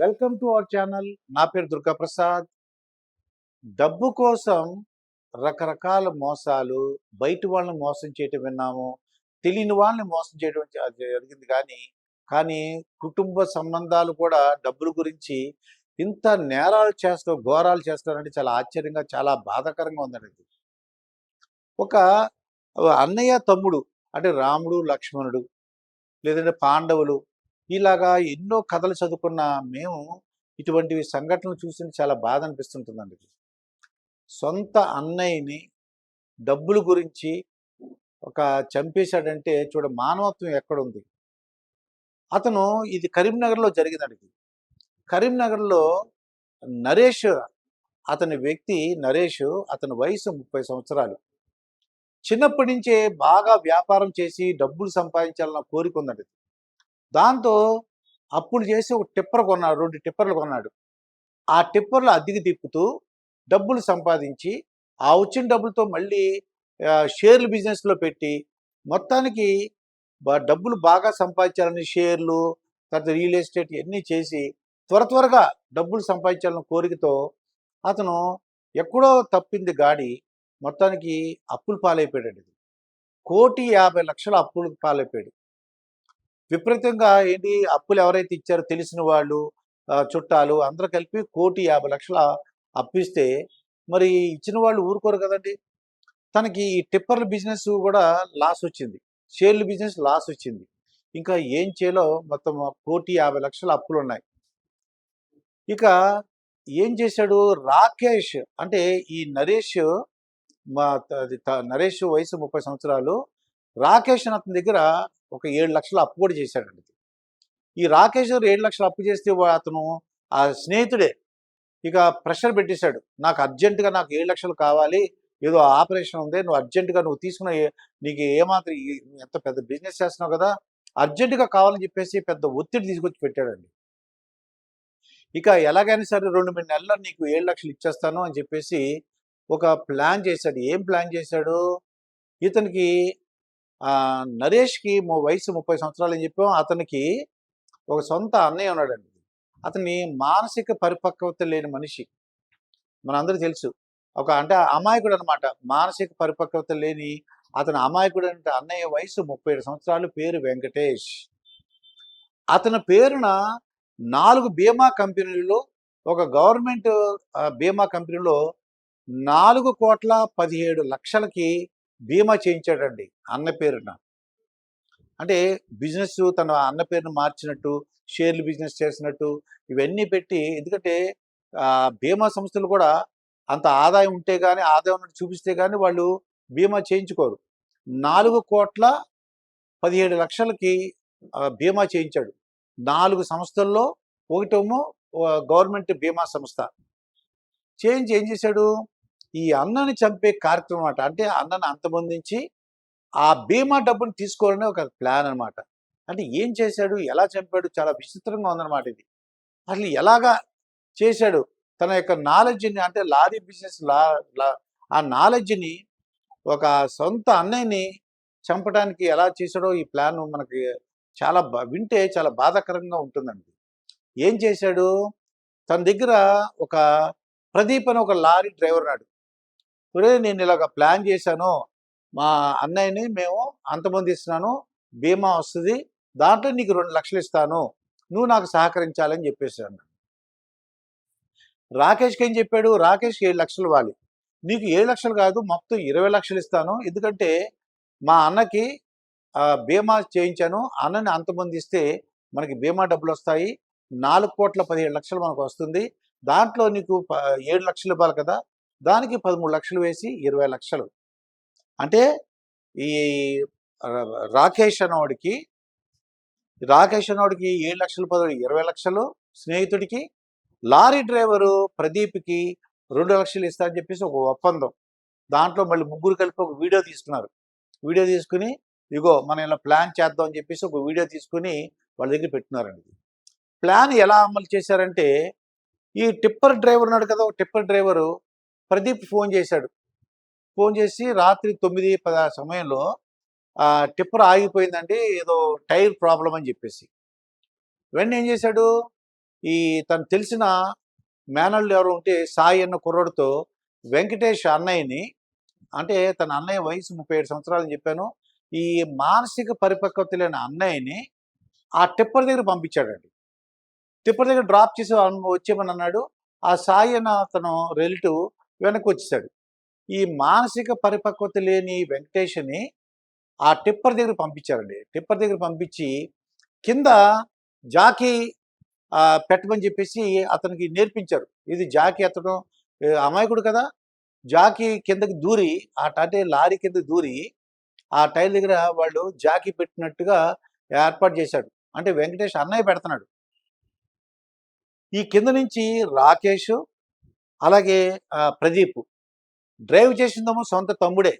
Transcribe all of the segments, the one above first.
Welcome to our channel. నా పేరు దుర్గా ప్రసాద్. డబ్బు కోసం రకరకాల మోసాలు, బయట వాళ్ళని మోసం చేయటం విన్నాము. తెలియని వాళ్ళని మోసం చేయడం జరిగింది కానీ కుటుంబ సంబంధాలు కూడా డబ్బుల గురించి ఇంత నేరాలు చేస్తూ, ఘోరాలు చేస్తారంటే చాలా ఆశ్చర్యంగా, చాలా బాధాకరంగా ఉందండి ఇది. ఒక అన్నయ్య, తమ్ముడు అంటే రాముడు, లక్ష్మణుడు లేదంటే పాండవులు ఇలాగా ఎన్నో కథలు చదువుకున్న మేము ఇటువంటివి సంఘటనలు చూసి చాలా బాధ అనిపిస్తుంటుందండి. సొంత అన్నయ్యని డబ్బుల గురించి ఒక చంపేశాడంటే మానవత్వం ఎక్కడుంది? అతను ఇది కరీంనగర్లో జరిగిందండి. కరీంనగర్లో నరేష్ అతని వ్యక్తి నరేష్, అతని వయసు 30 సంవత్సరాలు. చిన్నప్పటి నుంచే బాగా వ్యాపారం చేసి డబ్బులు సంపాదించాలన్న కోరిక ఉందండి. దాంతో అప్పులు చేసి ఒక టిప్పర్ కొన్నాడు, 2 టిప్పర్లు కొన్నాడు. ఆ టిప్పర్లు అద్దెకి తిప్పుతూ డబ్బులు సంపాదించి ఆ వచ్చిన డబ్బులతో మళ్ళీ షేర్లు బిజినెస్లో పెట్టి మొత్తానికి డబ్బులు బాగా సంపాదించాలని షేర్లు, తర్వాత రియల్ ఎస్టేట్ ఇవన్నీ చేసి త్వరగా డబ్బులు సంపాదించాలన్న కోరికతో అతను ఎక్కడో తప్పింది గాడి మొత్తానికి అప్పులు పాలైపోయాడు. 1,50,00,000 అప్పులు పాలైపోయాడు. విపరీతంగా ఏంటి అప్పులు ఎవరైతే ఇచ్చారో తెలిసిన వాళ్ళు, చుట్టాలు అందరూ కలిపి 1,50,00,000 అప్పిస్తే మరి ఇచ్చిన వాళ్ళు ఊరుకోరు కదండి. తనకి ఈ టిప్పర్ల బిజినెస్ కూడా లాస్ వచ్చింది, షేర్ల బిజినెస్ లాస్ వచ్చింది. ఇంకా ఏం చేయాలో మొత్తం 1,50,00,000 అప్పులు ఉన్నాయి. ఇక ఏం చేశాడు రాకేష్ అంటే ఈ నరేష్, నరేష్ వయసు 30 సంవత్సరాలు. రాకేష్ అని అతని దగ్గర ఒక 7,00,000 అప్పు కూడా చేశాడండి. ఈ రాకేష్ గారు 7,00,000 అప్పు చేస్తే అతను ఆ స్నేహితుడే ఇక ప్రెషర్ పెట్టేశాడు. నాకు అర్జెంటుగా నాకు 7,00,000 కావాలి, ఏదో ఆపరేషన్ ఉంది, నువ్వు అర్జెంటుగా నువ్వు తీసుకున్న నీకు ఏమాత్రం ఎంత పెద్ద బిజినెస్ చేస్తున్నావు కదా, అర్జెంటుగా కావాలని చెప్పేసి పెద్ద ఒత్తిడి తీసుకొచ్చి పెట్టాడండి. ఇక ఎలాగైనా సరే 2-3 నెలల్లో నీకు 7,00,000 ఇచ్చేస్తాను అని చెప్పేసి ఒక ప్లాన్ చేశాడు. ఏం ప్లాన్ చేశాడు? ఇతనికి నరేష్కి వయసు 30 సంవత్సరాలు అని చెప్పాం. అతనికి ఒక సొంత అన్నయ్య ఉన్నాడండి. అతని మానసిక పరిపక్వత లేని మనిషి, మనందరికీ తెలుసు. అంటే అమాయకుడు అనమాట. మానసిక పరిపక్వత లేని అతని అమాయకుడు అంటే అన్నయ్య వయసు 37 సంవత్సరాలు. పేరు వెంకటేష్. అతని పేరున 4 బీమా కంపెనీల్లో ఒక గవర్నమెంట్ బీమా కంపెనీలో 4,17,00,000కి బీమా చేయించాడండి అన్న పేరున. అంటే బిజినెస్ తన అన్న పేరును మార్చినట్టు, షేర్లు బిజినెస్ చేసినట్టు ఇవన్నీ పెట్టి, ఎందుకంటే బీమా సంస్థలు కూడా అంత ఆదాయం ఉంటే కానీ, ఆదాయం ఉన్నట్టు చూపిస్తే కానీ వాళ్ళు బీమా చేయించుకోరు. 4,17,00,000కి బీమా చేయించాడు. 4 సంస్థల్లో ఒకటేమో గవర్నమెంట్ బీమా సంస్థ. చేయించి ఏం చేశాడు? ఈ అన్నని చంపే కార్యక్రమం అన్నమాట. అంటే అన్నని అంతమొందించి ఆ బీమా డబ్బును తీసుకోవాలని ఒక ప్లాన్ అనమాట. అంటే ఏం చేశాడు, ఎలా చంపాడు, చాలా విచిత్రంగా ఉందన్నమాట ఇది. అసలు ఎలాగా చేశాడు? తన యొక్క నాలెడ్జ్ని, అంటే లారీ బిజినెస్ ఆ నాలెడ్జ్ని ఒక సొంత అన్నయ్యని చంపడానికి ఎలా చేశాడో ఈ ప్లాన్ మనకి చాలా వింటే చాలా బాధాకరంగా ఉంటుందండి. ఏం చేశాడు? తన దగ్గర ఒక ప్రదీప్ అని ఒక లారీ డ్రైవర్ నాడు. నేను ఇలాగ ప్లాన్ చేశాను, మా అన్నయ్యని మేము అంతమొందిస్తున్నాను, బీమా వస్తుంది, దాంట్లో నీకు 2,00,000 ఇస్తాను, నువ్వు నాకు సహకరించాలని చెప్పేశాను. రాకేష్కి ఏం చెప్పాడు? రాకేష్కి 7,00,000 ఇవ్వాలి. నీకు 7,00,000 కాదు, మొత్తం 20,00,000 ఇస్తాను, ఎందుకంటే మా అన్నకి బీమా చేయించాను, అన్నని అంతమొందిస్తే మనకి బీమా డబ్బులు వస్తాయి, 4,17,00,000 మనకు వస్తుంది, దాంట్లో నీకు 7,00,000 ఇవ్వాలి కదా, దానికి 13,00,000 వేసి 20,00,000. అంటే ఈ రాకేష్ అన్నవాడికి 7,00,000 బదులు 20,00,000, స్నేహితుడికి లారీ డ్రైవరు ప్రదీప్కి 2,00,000 ఇస్తా అని చెప్పేసి ఒక ఒప్పందం. దాంట్లో మళ్ళీ ముగ్గురు కలిపి ఒక వీడియో తీసుకున్నారు. వీడియో తీసుకుని ఇగో మనం ఇలా ప్లాన్ చేద్దాం అని చెప్పేసి ఒక వీడియో తీసుకుని వాళ్ళ దగ్గర పెట్టున్నారండి. ప్లాన్ ఎలా అమలు చేశారంటే, ఈ టిప్పర్ డ్రైవర్ ఉన్నాడు కదా, టిప్పర్ డ్రైవరు ప్రదీప్ ఫోన్ చేశాడు. ఫోన్ చేసి రాత్రి 9-10 సమయంలో టిప్పర్ ఆగిపోయిందండి, ఏదో టైర్ ప్రాబ్లం అని చెప్పేసి. వెంటనే ఏం చేశాడు? ఈ తను తెలిసిన మేనల్లుడు ఎవరో ఉంటే సాయి అన్న కుర్రోడితో వెంకటేష్ అన్నయ్యని, అంటే తన అన్నయ్య వయసు 37 సంవత్సరాలని చెప్పాను. ఈ మానసిక పరిపక్వత లేని అన్నయ్యని ఆ టిప్పర్ దగ్గర పంపించాడండి. టిప్పర్ దగ్గర డ్రాప్ చేసి వచ్చేయమని అన్నాడు. ఆ సాయి అన్న అతను రిలేటివ్ వెనక్కి వచ్చేసాడు. ఈ మానసిక పరిపక్వత లేని వెంకటేష్‌ని ఆ టిప్పర్ దగ్గర పంపించారండి. టిప్పర్ దగ్గర పంపించి కింద జాకీ పెట్టమని చెప్పేసి అతనికి నేర్పించారు. ఇది జాకీ ఎత్తడం, అమాయకుడు కదా! జాకీ కిందకి దూరి అంటే లారీ కింద దూరి ఆ టైర్ దగ్గర వాళ్ళు జాకీ పెట్టినట్టుగా ఏర్పాటు చేశాడు. అంటే వెంకటేష్ అన్నయ్య పెడుతున్నాడు. ఈ కింద నుంచి రాకేష్, అలాగే ప్రదీప్, డ్రైవ్ చేసిందేమో సొంత తమ్ముడే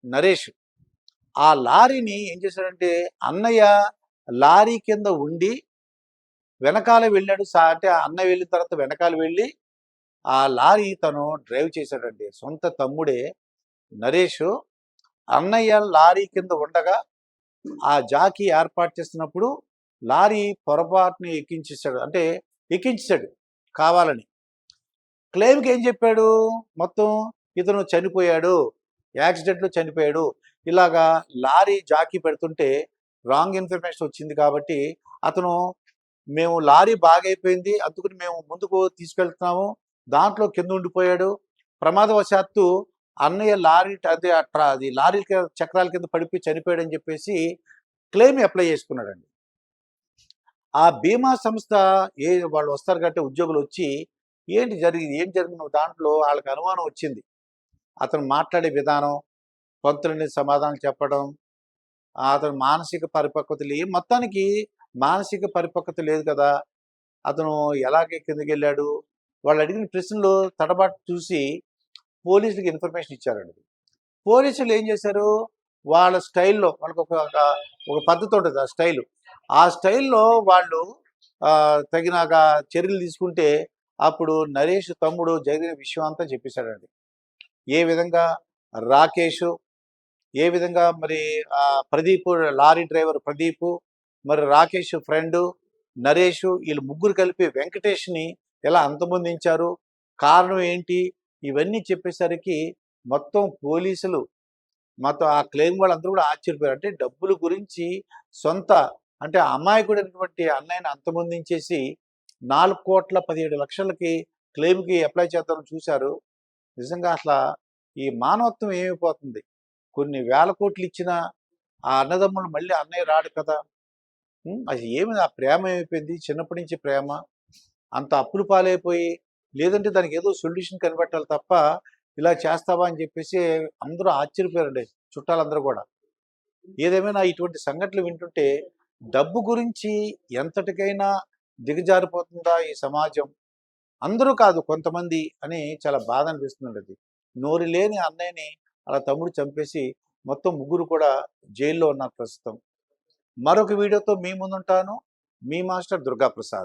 నరేష్. ఆ లారీని ఏం చేశాడంటే అన్నయ్య లారీ కింద ఉండి వెనకాల వెళ్ళాడు. అంటే అన్నయ్య వెళ్ళిన తర్వాత వెనకాల వెళ్ళి ఆ లారీ తను డ్రైవ్ చేశాడండి. సొంత తమ్ముడే నరేష్. అన్నయ్య లారీ కింద ఉండగా ఆ జాకీ ఏర్పాటు చేస్తున్నప్పుడు లారీ పొరపాటుని ఎక్కించేశాడు. అంటే ఎక్కించేశాడు కావాలని. క్లెయిమ్కి ఏం చెప్పాడు? మొత్తం ఇతను చనిపోయాడు, యాక్సిడెంట్లో చనిపోయాడు. ఇలాగా లారీ జాకీ పెడుతుంటే రాంగ్ ఇన్ఫర్మేషన్ వచ్చింది కాబట్టి అతను మేము లారీ బాగైపోయింది, అందుకని మేము ముందుకు తీసుకెళ్తున్నాము, దాంట్లో కింద ఉండిపోయాడు, ప్రమాదవశాత్తు అన్నయ్య లారీ అది లారీ చక్రాల కింద పడిపోయి చనిపోయాడని చెప్పేసి క్లెయిమ్ అప్లై చేసుకున్నాడండి. ఆ బీమా సంస్థ వాళ్ళు వస్తారు కాబట్టి ఉద్యోగులు వచ్చి ఏం జరిగింది దాంట్లో వాళ్ళకి అనుమానం వచ్చింది. అతను మాట్లాడే విధానం, పంతులని సమాధానం చెప్పడం, అతను మానసిక పరిపక్వత మొత్తానికి మానసిక పరిపక్వత లేదు కదా, అతను ఎలాగే కిందకి వెళ్ళాడు, వాళ్ళు అడిగిన ప్రశ్నలు తడబాటు చూసి పోలీసులకు ఇన్ఫర్మేషన్ ఇచ్చారండి. పోలీసులు ఏం చేశారు? వాళ్ళ స్టైల్లో వాళ్ళకి ఒక పద్ధతి ఉంటుంది. ఆ స్టైల్లో వాళ్ళు తగినగా చర్యలు తీసుకుంటే అప్పుడు నరేష్ తమ్ముడు జరిగిన విషయం అంతా చెప్పేశాడండి. ఏ విధంగా రాకేష్, ఏ విధంగా మరి ప్రదీప్, లారీ డ్రైవర్ ప్రదీప్, మరి రాకేష్ ఫ్రెండు నరేష్, వీళ్ళు ముగ్గురు కలిపి వెంకటేష్ని ఎలా అంతమొందించారు, కారణం ఏంటి, ఇవన్నీ చెప్పేసరికి మొత్తం పోలీసులు, మొత్తం ఆ క్లెయిమ్ వాళ్ళందరూ కూడా ఆశ్చర్యపోయారు. అంటే డబ్బుల గురించి సొంత అంటే అమాయకుడైనటువంటి అన్నయ్యని అంతమొందించేసి 4,17,00,000కి క్లెయిమ్కి అప్లై చేద్దామని చూశారు. నిజంగా అసలు ఈ మానవత్వం ఏమైపోతుంది? కొన్ని వేల కోట్లు ఇచ్చిన ఆ అన్నదమ్ములు మళ్ళీ అన్నయ్య రాడు కదా. అది ఏమి ఆ ప్రేమ ఏమైపోయింది? చిన్నప్పటి నుంచి ప్రేమ అంత అప్పులు పాలైపోయి, లేదంటే దానికి ఏదో సొల్యూషన్ కనిపెట్టాలి తప్ప ఇలా చేస్తావా అని చెప్పేసి అందరూ ఆశ్చర్యపోయారండి, చుట్టాలందరూ కూడా. ఏదేమైనా ఇటువంటి సంఘటనలు వింటుంటే డబ్బు గురించి ఎంతటికైనా దిగజారిపోతుందా ఈ సమాజం, అందరూ కాదు కొంతమంది అని చాలా బాధ అనిపిస్తుందండి. నోరు లేని అన్నయ్యని అలా తమ్ముడు చంపేసి మొత్తం ముగ్గురు కూడా జైల్లో ఉన్నారు ప్రస్తుతం. మరొక వీడియోతో మీ ముందుంటాను. మీ మాస్టర్ దుర్గాప్రసాద్.